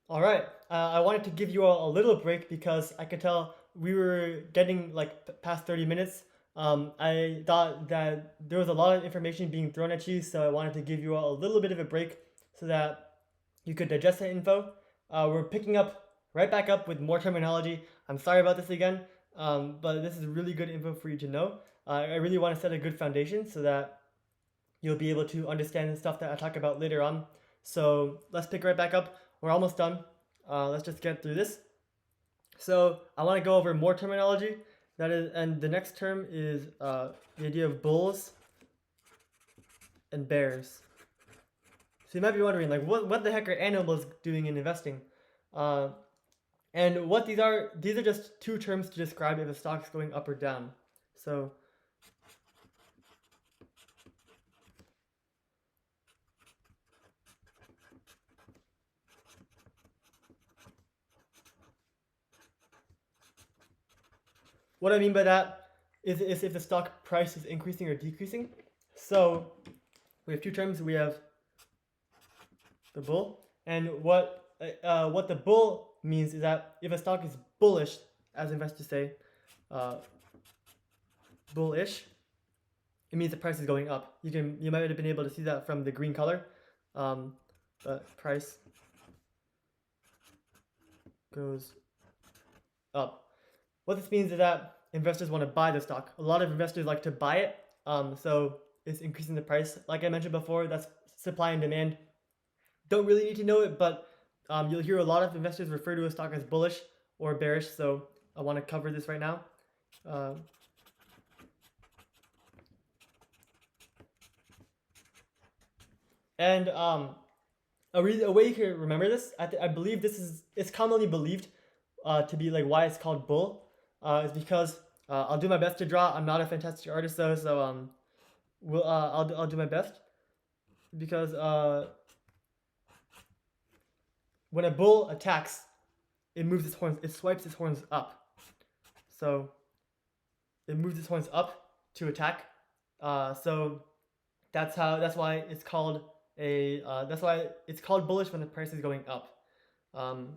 All right. I wanted to give you a little break because I could tell we were getting like past 30 minutes. I thought that there was a lot of information being thrown at you, so I wanted to give you a little bit of a break so that you could digest the info. We're picking up right back up with more terminology. I'm sorry about this again, but this is really good info for you to know. I really want to set a good foundation so that you'll be able to understand the stuff that I talk about later on. So let's pick right back up. We're almost done. Let's just get through this. So I want to go over more terminology. That is, and the next term is the idea of bulls and bears. So you might be wondering, like, what the heck are animals doing in investing? Uh, and what these are just two terms to describe if a stock's going up or down. So what I mean by that is if the stock price is increasing or decreasing. So we have two terms. We have the bull, and what the bull means is that if a stock is bullish, as investors say, uh, bullish, it means the price is going up. You might have been able to see that from the green color, um, but price goes up. What this means is that investors want to buy the stock. A lot of investors like to buy it, so it's increasing the price. Like I mentioned before, that's supply and demand. Don't really need to know it, but you'll hear a lot of investors refer to a stock as bullish or bearish. So I want to cover this right now. Uh, and a way you can remember this, I believe it's commonly believed to be like why it's called bull, is because I'll do my best to draw. I'm not a fantastic artist though, so I'll do my best because when a bull attacks, it moves its horns. It swipes its horns up. So it moves its horns up to attack. So that's why it's called that's why it's called bullish when the price is going up. Um,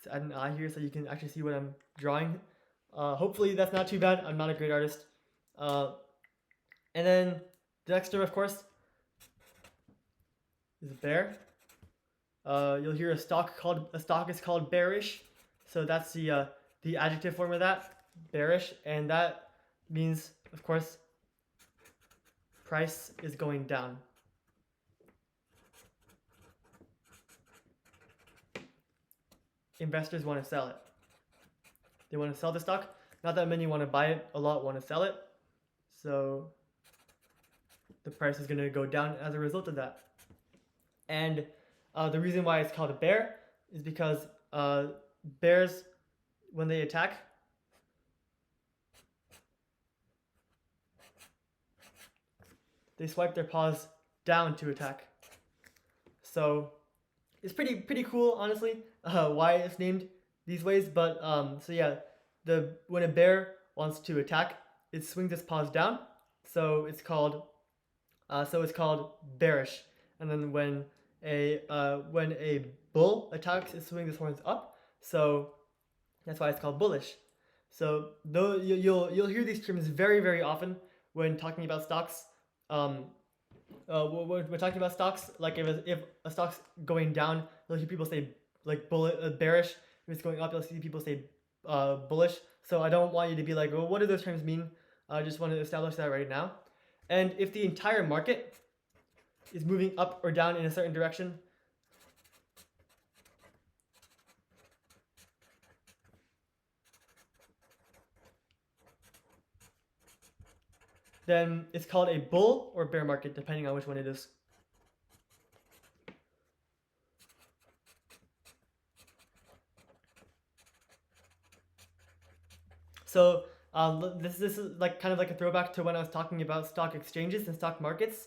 so add an eye here so you can actually see what I'm drawing. Hopefully that's not too bad. I'm not a great artist. Uh, and then the next term, of course, is bear. You'll hear a stock is called bearish. So that's the adjective form of that, bearish, and that means, of course, price is going down. Investors want to sell it. They want to sell the stock. Not that many want to buy it. A lot want to sell it. So the price is going to go down as a result of that. And the reason why it's called a bear is because bears, when they attack, they swipe their paws down to attack. So it's pretty cool, honestly, why it's named these ways. But so yeah, when a bear wants to attack, it swings its paws down. So it's called bearish. And then when a bull attacks, it swings its horns up. So that's why it's called bullish. So though you'll hear these terms very often when talking about stocks. Um, when we're talking about stocks, like if a stock's going down, you'll hear people say like bearish. If it's going up, you'll see people say bullish. So I don't want you to be like, well, what do those terms mean? I just want to establish that right now. And if the entire market is moving up or down in a certain direction, then it's called a bull or bear market, depending on which one it is. So this is like kind of like a throwback to when I was talking about stock exchanges and stock markets.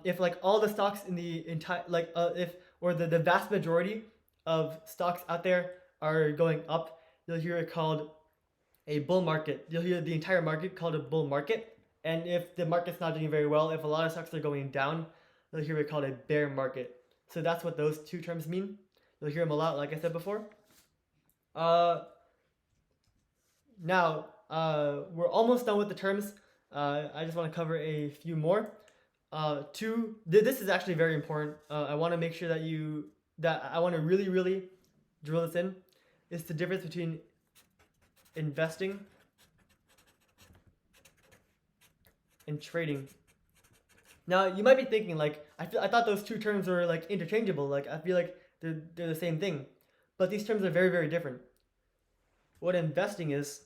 If like all the stocks in the entire like if or the vast majority of stocks out there are going up, you'll hear it called a bull market. You'll hear the entire market called a bull market. And if the market's not doing very well, if a lot of stocks are going down, you'll hear it called a bear market. So that's what those two terms mean. You'll hear them a lot, like I said before. Uh, Now, we're almost done with the terms. I just want to cover a few more. This is actually very important. I want to make sure that I want to really, really drill this in. It's the difference between investing and trading. Now, you might be thinking like, I thought those two terms were like interchangeable. Like I feel like they're the same thing, but these terms are very, very different. What investing is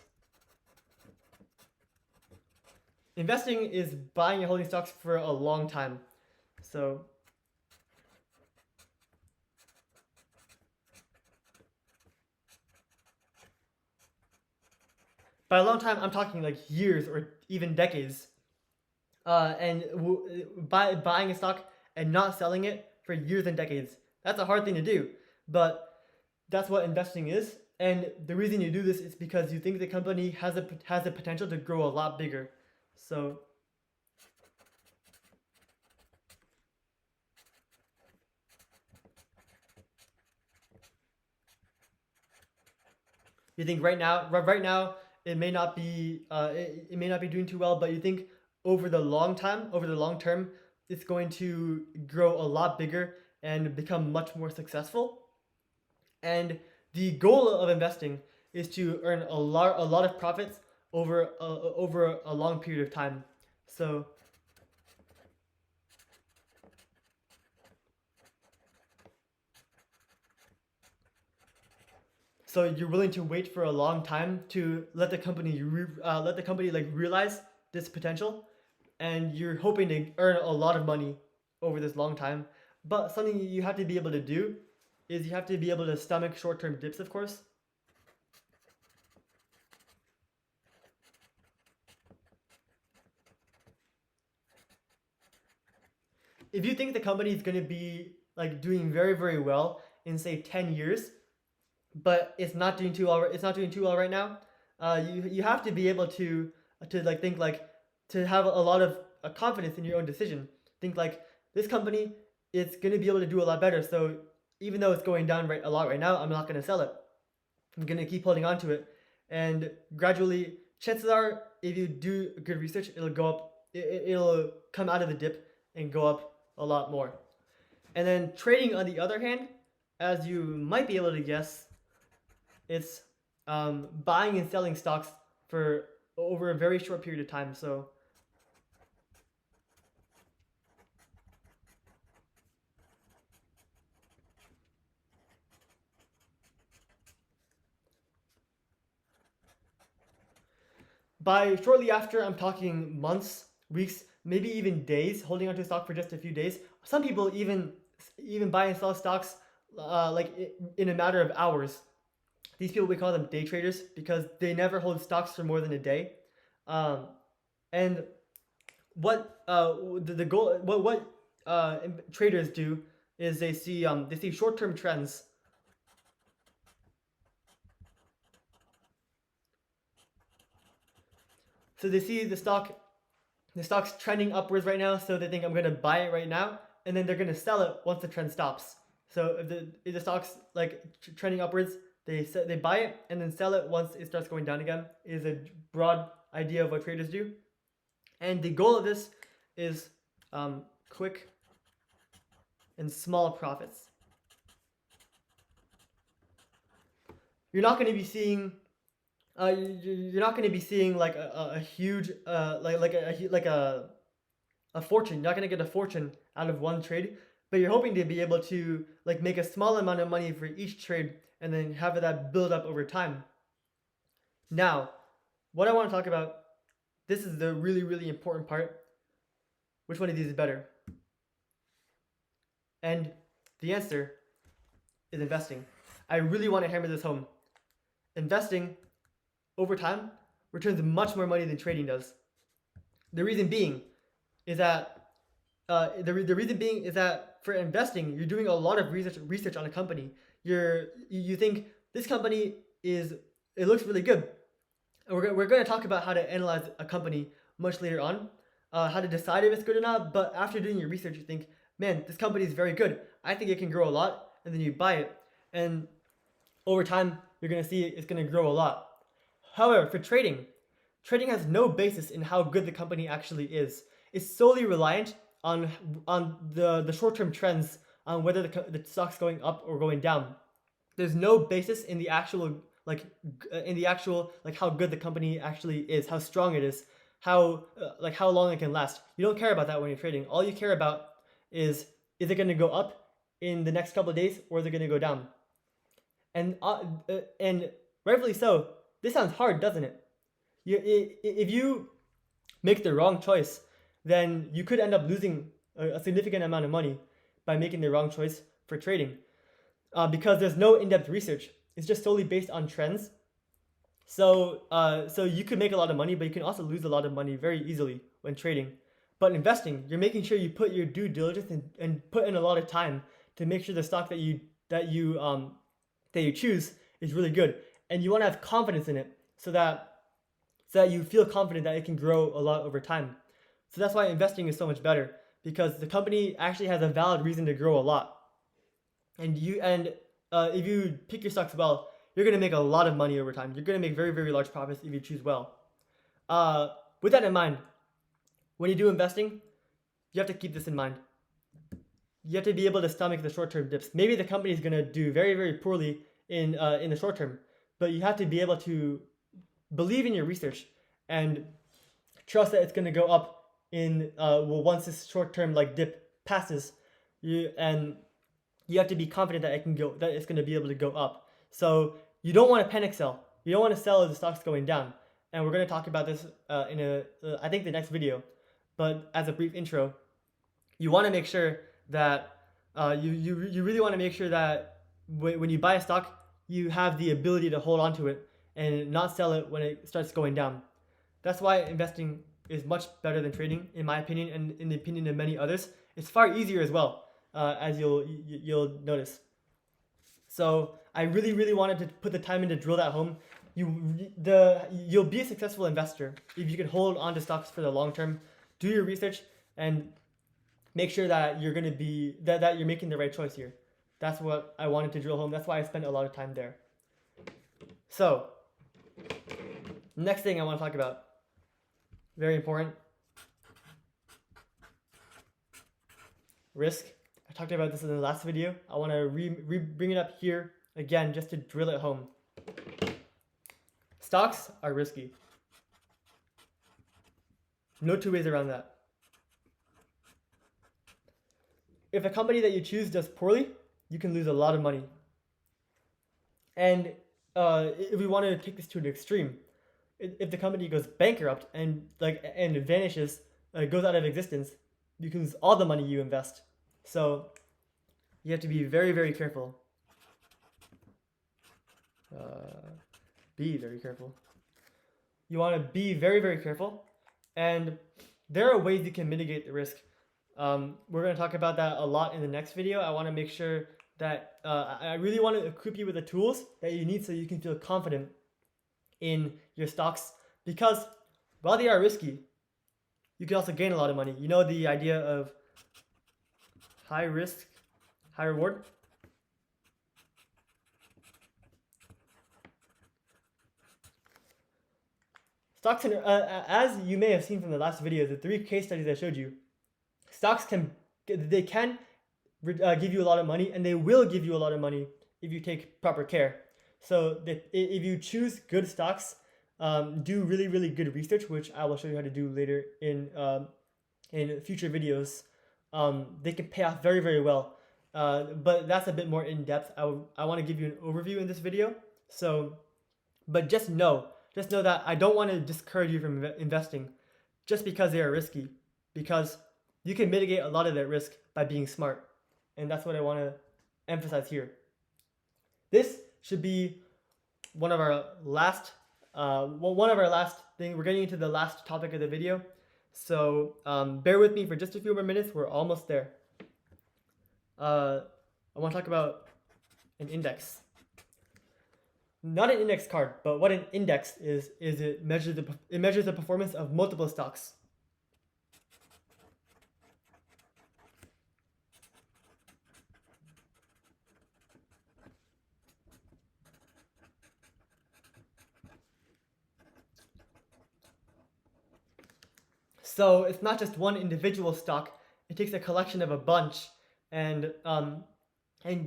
buying and holding stocks for a long time. So by a long time, I'm talking like years or even decades. Buying a stock and not selling it for years and decades. That's a hard thing to do, but that's what investing is. And the reason you do this is because you think the company has a potential to grow a lot bigger. So you think right now it may not be it may not be doing too well, but you think over the long term, it's going to grow a lot bigger and become much more successful. And the goal of investing is to earn a lot of profits over a long period of time. So so you're willing to wait for a long time to let the company like realize this potential, and you're hoping to earn a lot of money over this long time. But something you have to be able to do is you have to be able to stomach short-term dips, of course. If you think the company is going to be like doing very, very well in say 10 years, but it's not doing too well right now, you have to be able to like think like to have a lot of confidence in your own decision. Think like this company, it's going to be able to do a lot better. So even though it's going down a lot right now, I'm not going to sell it. I'm going to keep holding on to it, and gradually, chances are, if you do good research, it'll go up. It'll come out of the dip and go up a lot more. And then trading, on the other hand, as you might be able to guess, it's buying and selling stocks for over a very short period of time. So by shortly after, I'm talking months, weeks, maybe even days, holding onto a stock for just a few days. Some people even buy and sell stocks in a matter of hours. These people, we call them day traders because they never hold stocks for more than a day. Um, and what the goal what traders do is they see short term trends. So they see the stock's trending upwards right now, so they think I'm gonna buy it right now, and then they're gonna sell it once the trend stops. So if the stock's like trending upwards, they buy it and then sell it once it starts going down again. Is a broad idea of what traders do, and the goal of this is quick and small profits. You're not going to be seeing you're not going to be seeing like a huge a fortune. You're not going to get a fortune out of one trade, but you're hoping to be able to like make a small amount of money for each trade and then have that build up over time. Now, what I want to talk about, this is the really, really important part. Which one of these is better? And the answer is investing. I really want to hammer this home. Investing over time returns much more money than trading does. The reason being is that for investing, you're doing a lot of research on a company. You think this company it looks really good. And we're going to talk about how to analyze a company much later on, how to decide if it's good or not. But after doing your research, you think, man, this company is very good. I think it can grow a lot, and then you buy it. and over time you're going to see it's going to grow a lot. However, for trading has no basis in how good the company actually is. It's solely reliant on the short-term trends on whether the stock's going up or going down. There's no basis in the actual like how good the company actually is, how strong it is, how long it can last. You don't care about that when you're trading. All you care about is it going to go up in the next couple of days or is it going to go down? And rightfully so. This sounds hard, doesn't it? If you make the wrong choice, then you could end up losing a significant amount of money by making the wrong choice for trading, because there's no in-depth research. It's just solely based on trends. So you could make a lot of money, but you can also lose a lot of money very easily when trading. But investing, you're making sure you put your due diligence and put in a lot of time to make sure the stock that you choose is really good, and you want to have confidence in it so that you feel confident that it can grow a lot over time. So that's why investing is so much better, because the company actually has a valid reason to grow a lot. And if you pick your stocks well, you're going to make a lot of money over time. You're going to make very, very large profits if you choose well. With that in mind, when you do investing, you have to keep this in mind. You have to be able to stomach the short-term dips. Maybe the company is going to do very, very poorly in the short term, but you have to be able to believe in your research and trust that it's going to go up once this short-term dip passes. You have to be confident that it's going to be able to go up. So you don't want to panic sell. You don't want to sell as the stock's going down. And we're going to talk about this in I think the next video. But as a brief intro, you want to make sure that you really want to make sure that when you buy a stock, you have the ability to hold on to it and not sell it when it starts going down. That's why investing is much better than trading, in my opinion, and in the opinion of many others. It's far easier as well, as you'll notice. So I really, really wanted to put the time in to drill that home. You'll be a successful investor if you can hold on to stocks for the long term. Do your research and make sure that you're going to be that you're making the right choice here. That's what I wanted to drill home. That's why I spent a lot of time there. So, next thing I want to talk about, very important, risk. I talked about this in the last video. I want to bring it up here again just to drill it home. Stocks are risky. No two ways around that. If a company that you choose does poorly, you can lose a lot of money. And if we want to take this to an extreme, if the company goes bankrupt and vanishes, goes out of existence, you can lose all the money you invest. So you have to be very, very careful. Be very careful. You want to be very, very careful. And there are ways you can mitigate the risk. We're going to talk about that a lot in the next video. I want to make sure that I really want to equip you with the tools that you need so you can feel confident in your stocks, because while they are risky, you can also gain a lot of money. You know the idea of high risk, high reward? Stocks, as you may have seen from the last video, the 3 case studies I showed you, stocks can give you a lot of money, and they will give you a lot of money if you take proper care. So if you choose good stocks, do really, really good research, which I will show you how to do later in future videos. They can pay off very, very well. But that's a bit more in depth. I want to give you an overview in this video. But just know that I don't want to discourage you from investing just because they are risky, because you can mitigate a lot of that risk by being smart. And that's what I want to emphasize here. This should be one of our last things. We're getting into the last topic of the video. So bear with me for just a few more minutes. We're almost there. I want to talk about an index. Not an index card, but what an index is it measures the performance of multiple stocks. So it's not just one individual stock; it takes a collection of a bunch and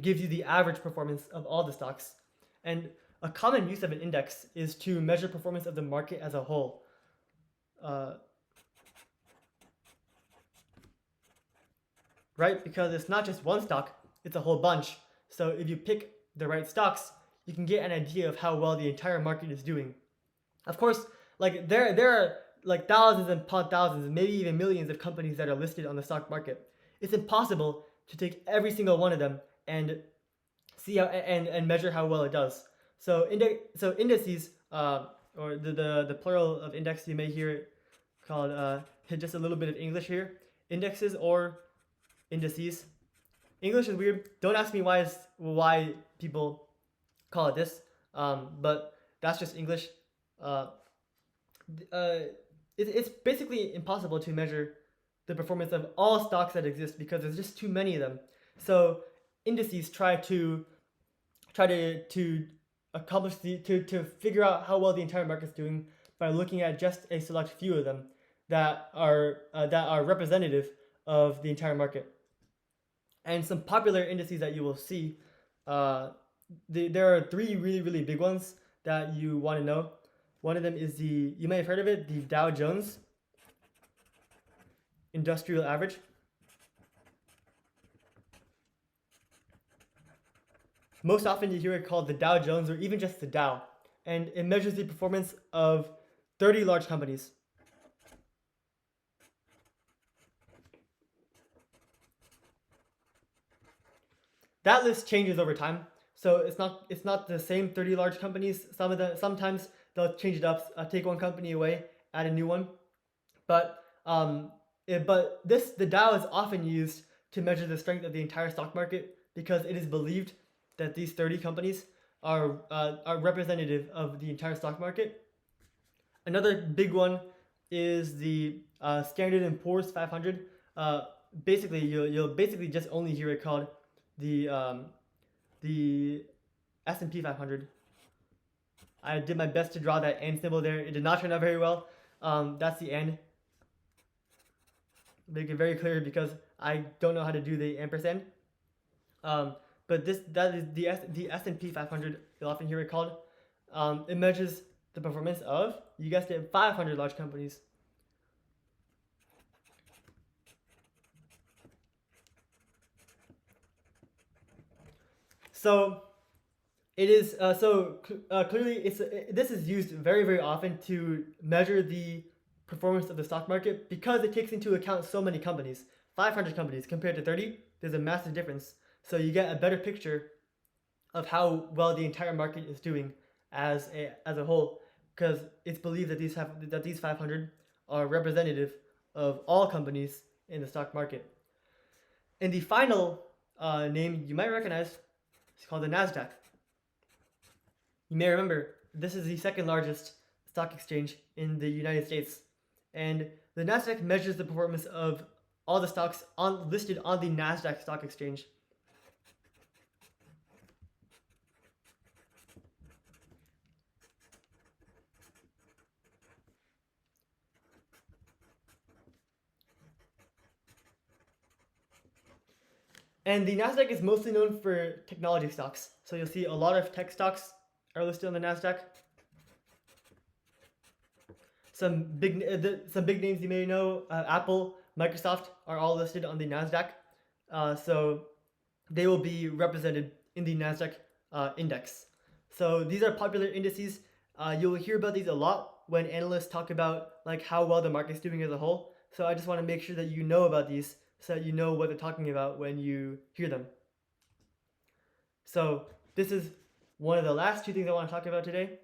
gives you the average performance of all the stocks. And a common use of an index is to measure performance of the market as a whole. Uh, right? Because it's not just one stock, it's a whole bunch. So if you pick the right stocks, you can get an idea of how well the entire market is doing. Of course, like there are like thousands and upon thousands, maybe even millions of companies that are listed on the stock market. It's impossible to take every single one of them and see how and measure how well it does. So indices, or the plural of index, you may hear it called just a little bit of English here. Indexes or indices. English is weird. Don't ask me why people call it this, but that's just English. Uh, it's basically impossible to measure the performance of all stocks that exist because there's just too many of them. So indices try to accomplish to figure out how well the entire market's doing by looking at just a select few of them that are representative of the entire market. And some popular indices that you will see, there are three really big ones that you want to know. One of them is you may have heard of it, the Dow Jones Industrial Average. Most often you hear it called the Dow Jones or even just the Dow, and it measures the performance of 30 large companies. That list changes over time, so it's not the same 30 large companies. Sometimes they'll change it up, take one company away, add a new one. But the Dow is often used to measure the strength of the entire stock market because it is believed that these 30 companies are representative of the entire stock market. Another big one is the Standard & Poor's 500. Basically, you'll basically just only hear it called the S&P 500. I did my best to draw that N symbol there. It did not turn out very well. That's the N. Make it very clear because I don't know how to do the ampersand. But that is the S&P 500. You'll often hear it called. It measures the performance of, you guessed it, 500 large companies. So it is clearly this is used very often to measure the performance of the stock market because it takes into account so many companies. 500 companies compared to 30, there's a massive difference. So you get a better picture of how well the entire market is doing as a whole, because it's believed that these 500 are representative of all companies in the stock market. And the final name you might recognize is called the Nasdaq. You may remember this is the second largest stock exchange in the United States, and the Nasdaq measures the performance of all the stocks listed on the Nasdaq Stock Exchange. And the Nasdaq is mostly known for technology stocks. So you'll see a lot of tech stocks are listed on the Nasdaq. Some big names you may know, Apple, Microsoft are all listed on the Nasdaq. So they will be represented in the Nasdaq index. So these are popular indices. You'll hear about these a lot when analysts talk about like how well the market's doing as a whole. So I just want to make sure that you know about these so that you know what they're talking about when you hear them. So this is one of the last two things I want to talk about today.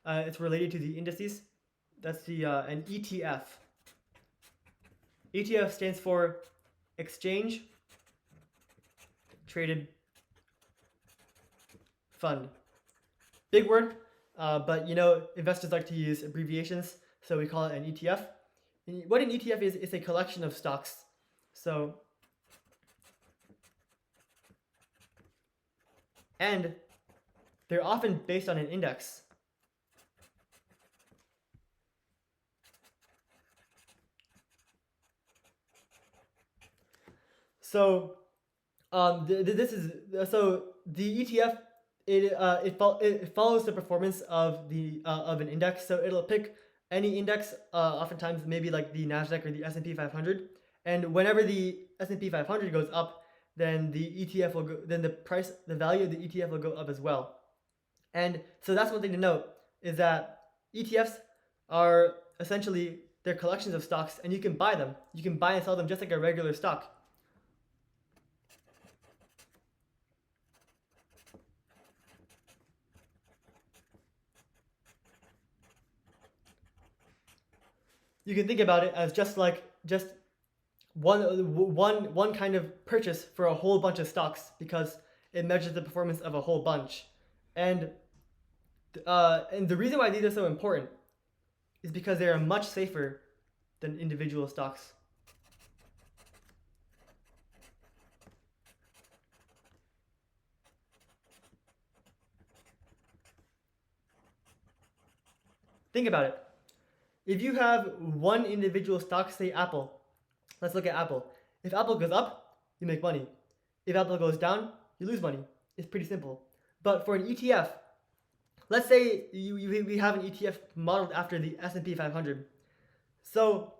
It's related to the indices. That's an ETF. ETF stands for Exchange Traded Fund. Big word, but investors like to use abbreviations, so we call it an ETF. And what an ETF is, it's a collection of stocks. So, and they're often based on an index. So this is so the ETF it follows the performance of the of an index. So it'll pick any index, oftentimes maybe like the Nasdaq or the S&P 500, and whenever the S&P 500 goes up, then the ETF will go, then the value of the ETF will go up as well. And so that's one thing to note, is that ETFs are essentially, they're collections of stocks, and you can buy them. You can buy and sell them just like a regular stock. You can think about it as just one kind of purchase for a whole bunch of stocks, because it measures the performance of a whole bunch. And and the reason why these are so important is because they are much safer than individual stocks. Think about it. If you have one individual stock, say Apple, let's look at Apple. If Apple goes up, you make money. If Apple goes down, you lose money. It's pretty simple. But for an ETF, let's say we have an ETF modeled after the S&P 500. So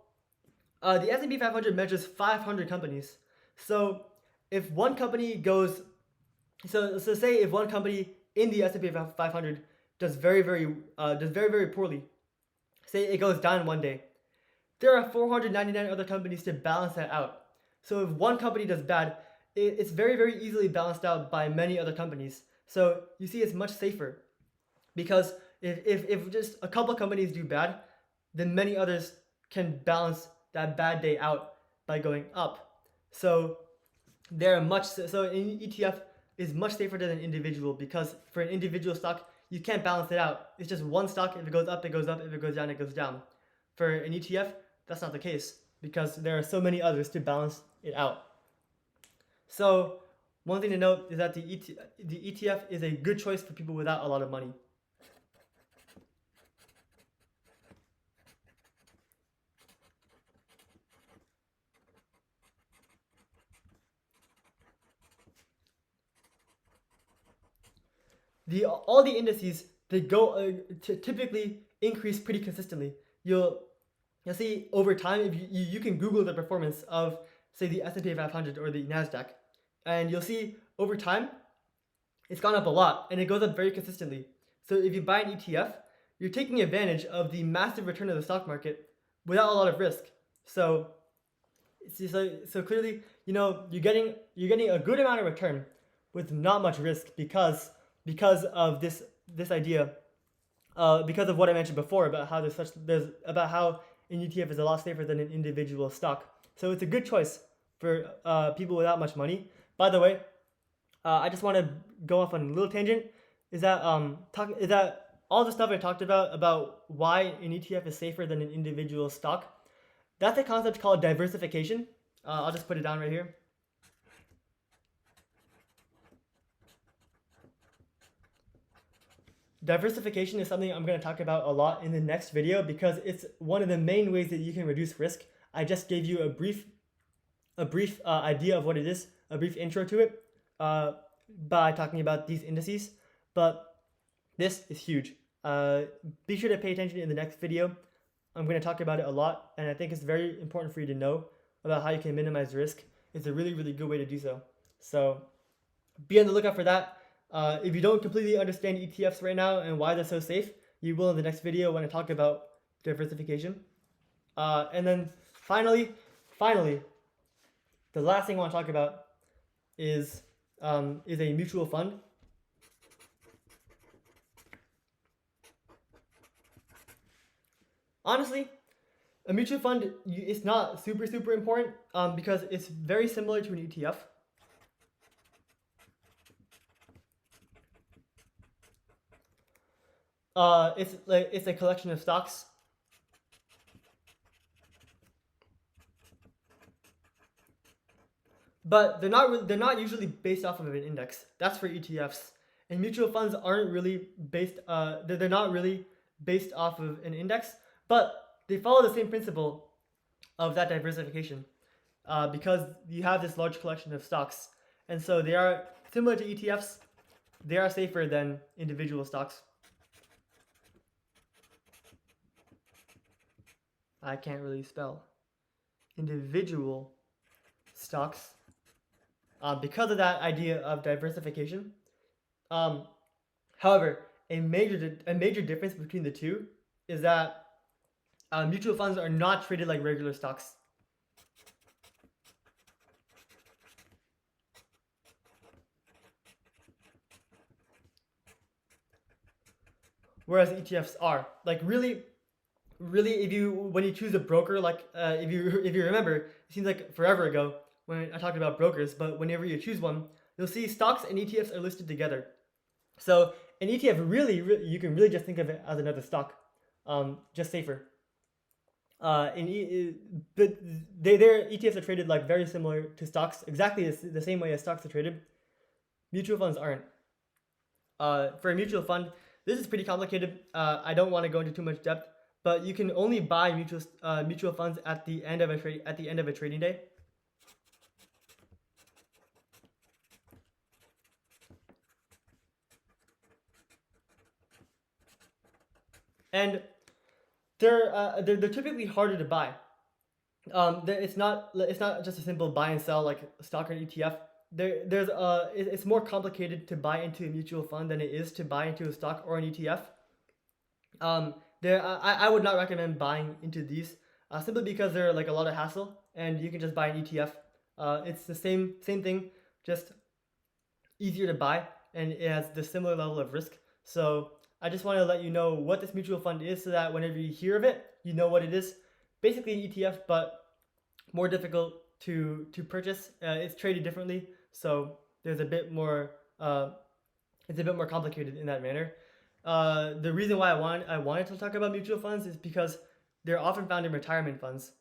the S&P 500 measures 500 companies. So if one company goes, so say if one company in the S&P 500 does very poorly, say it goes down one day, there are 499 other companies to balance that out. So if one company does bad, it's very easily balanced out by many other companies. So you see, it's much safer, because if just a couple of companies do bad, then many others can balance that bad day out by going up. So they're so an ETF is much safer than an individual, because for an individual stock, you can't balance it out. It's just one stock. If it goes up, it goes up. If it goes down, it goes down. For an ETF, that's not the case, because there are so many others to balance it out. So one thing to note is that the ETF is a good choice for people without a lot of money. All the indices, they go typically increase pretty consistently. You'll see over time, if you can Google the performance of, say, the S&P 500 or the Nasdaq, and you'll see over time it's gone up a lot, and it goes up very consistently. So if you buy an ETF, you're taking advantage of the massive return of the stock market without a lot of risk. So clearly, you're getting a good amount of return with not much risk, because of this idea, because of what I mentioned before about how about how an ETF is a lot safer than an individual stock. So it's a good choice for people without much money. By the way, I just want to go off on a little tangent. Is that all the stuff I talked about why an ETF is safer than an individual stock? That's a concept called diversification. I'll just put it down right here. Diversification is something I'm going to talk about a lot in the next video, because it's one of the main ways that you can reduce risk. I just gave you a brief idea of what it is, a brief intro to it, by talking about these indices. But this is huge. Be sure to pay attention in the next video. I'm going to talk about it a lot, and I think it's very important for you to know about how you can minimize risk. It's a really good way to do so. So be on the lookout for that. If you don't completely understand ETFs right now and why they're so safe, you will in the next video when I talk about diversification. And then finally, the last thing I want to talk about is a mutual fund. Honestly, a mutual fund, it's not super important, because it's very similar to an ETF. It's a collection of stocks. But they're not usually based off of an index. That's for ETFs. And mutual funds aren't really based. They're not really based off of an index, but they follow the same principle of that diversification. because you have this large collection of stocks. And so they are similar to ETFs. They are safer than individual stocks. I can't really spell. Individual stocks. Because of that idea of diversification. However, a major difference between the two is that mutual funds are not treated like regular stocks. Whereas ETFs are. Like really, when you choose a broker, like if you remember, it seems like forever ago when I talked about brokers, but whenever you choose one, you'll see stocks and ETFs are listed together. So an ETF really you can really just think of it as another stock, just safer. But their ETFs are traded like very similar to stocks, exactly the same way as stocks are traded. Mutual funds aren't. For a mutual fund, this is pretty complicated. I don't want to go into too much depth, but you can only buy mutual funds at the end of a trading day. And they're typically harder to buy. It's not just a simple buy and sell like a stock or an ETF. It's more complicated to buy into a mutual fund than it is to buy into a stock or an ETF. I would not recommend buying into these simply because they're like a lot of hassle, and you can just buy an ETF. It's the same thing, just easier to buy, and it has the similar level of risk. So I just want to let you know what this mutual fund is, so that whenever you hear of it, you know what it is. Basically an ETF, but more difficult to purchase. It's traded differently, so there's a bit more. It's a bit more complicated in that manner. The reason why I wanted to talk about mutual funds is because they're often found in retirement funds.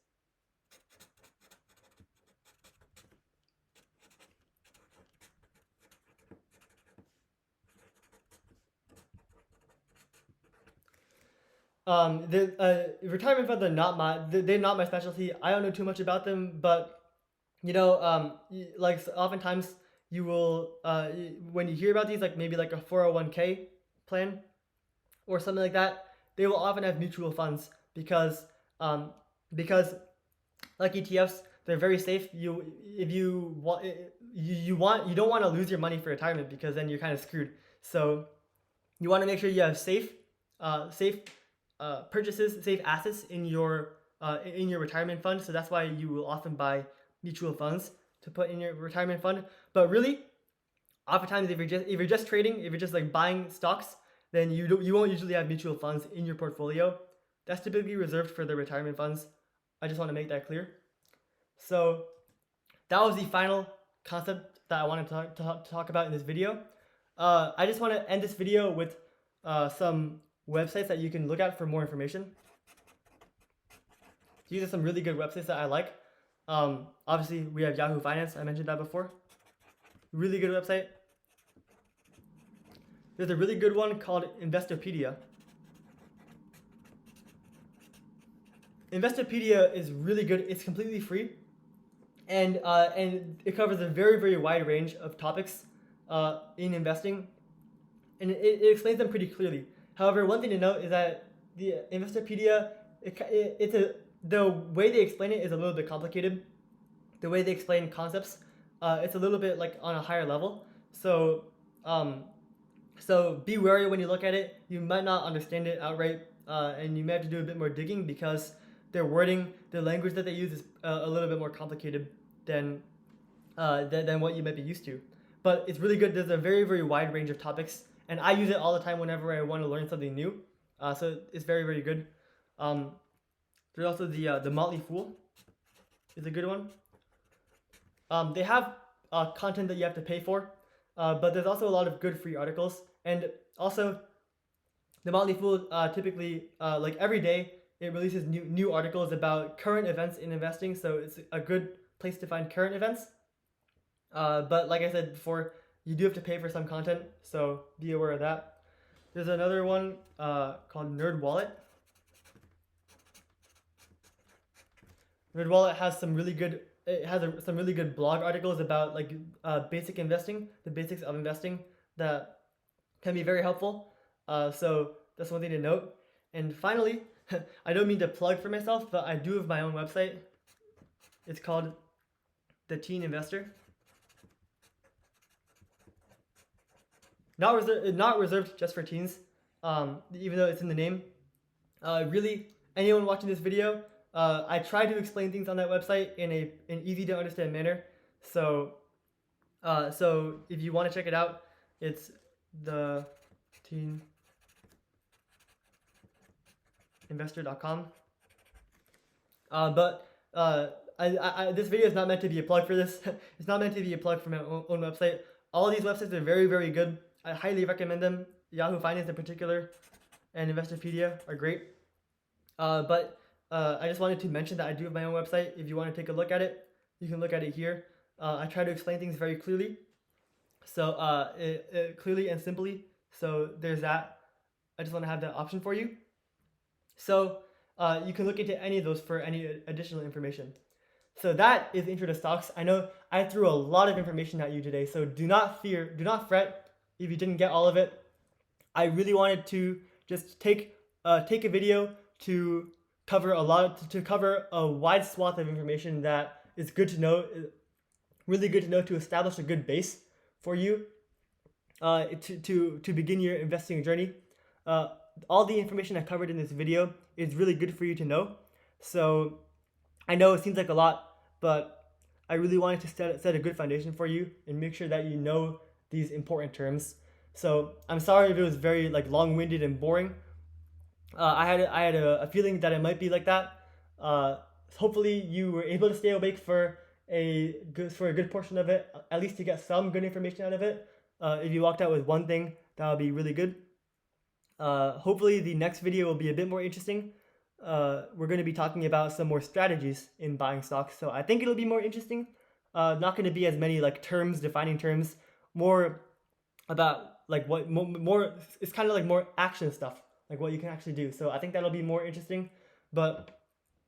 The retirement funds are they're not my specialty. I don't know too much about them, but like oftentimes you will when you hear about these, like maybe like a 401k plan or something like that, they will often have mutual funds because like ETFs, they're very safe. You don't want to lose your money for retirement, because then you're kind of screwed. So you want to make sure you have safe purchases, safe assets in your retirement fund. So that's why you will often buy mutual funds to put in your retirement fund. But really, oftentimes if you're just trading, if you're just like buying stocks, then you won't usually have mutual funds in your portfolio. That's typically reserved for the retirement funds. I just want to make that clear. So that was the final concept that I wanted to talk about in this video. I just want to end this video with some websites that you can look at for more information. These are some really good websites that I like. Obviously, we have Yahoo Finance. I mentioned that before. Really good website. There's a really good one called Investopedia. Investopedia is really good. It's completely free, and it covers a very, very wide range of topics in investing, and it explains them pretty clearly. However, one thing to note is that the Investopedia, the way they explain it is a little bit complicated. The way they explain concepts, it's a little bit like on a higher level. So be wary when you look at it. You might not understand it outright, and you may have to do a bit more digging, because their wording, the language that they use is a little bit more complicated than what you might be used to. But it's really good. There's a very, very wide range of topics, and I use it all the time whenever I want to learn something new. So it's very, very good. There's also the Motley Fool is a good one. They have content that you have to pay for, but there's also a lot of good free articles. And also, the Motley Fool typically, like every day, it releases new articles about current events in investing. So it's a good place to find current events. But like I said before, you do have to pay for some content, so be aware of that. There's another one called NerdWallet. NerdWallet has some really good it has some really good blog articles about like basic investing, the basics of investing that can be very helpful. So that's one thing to note. And finally, I don't mean to plug for myself, but I do have my own website. It's called The Teen Investor. Not reserved just for teens, even though it's in the name. Really, anyone watching this video, I try to explain things on that website in an easy to understand manner. So, so if you want to check it out, it's theteeninvestor.com. This video is not meant to be a plug for this. It's not meant to be a plug for my own website. All these websites are very, very good. I highly recommend them. Yahoo Finance in particular and Investopedia are great. I just wanted to mention that I do have my own website. If you want to take a look at it, you can look at it here. I try to explain things very clearly. So clearly and simply. So there's that. I just want to have that option for you. So you can look into any of those for any additional information. So that is Intro to Stocks. I know I threw a lot of information at you today, so do not fear, do not fret if you didn't get all of it. I really wanted to just take a video to cover a wide swath of information that is good to know, really good to know to establish a good base for you to begin your investing journey. All the information I covered in this video is really good for you to know. So I know it seems like a lot, but I really wanted to set a good foundation for you and make sure that you know these important terms. So I'm sorry if it was very like long-winded and boring. I had a feeling that it might be like that. Hopefully you were able to stay awake for a good portion of it, at least to get some good information out of it. If you walked out with one thing, that would be really good. Hopefully the next video will be a bit more interesting. We're going to be talking about some more strategies in buying stocks, so I think it'll be more interesting. Not going to be as many like defining terms, more about like what more it's kind of like more action stuff, like what you can actually do. So I think that'll be more interesting. But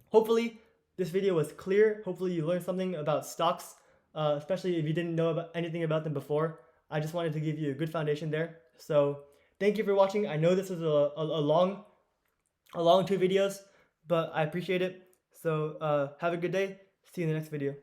hopefully this video was clear. Hopefully you learned something about stocks, especially if you didn't know anything about them before. I just wanted to give you a good foundation there. So thank you for watching. I know this is a long 2 videos, but I appreciate it. So have a good day. See you in the next video.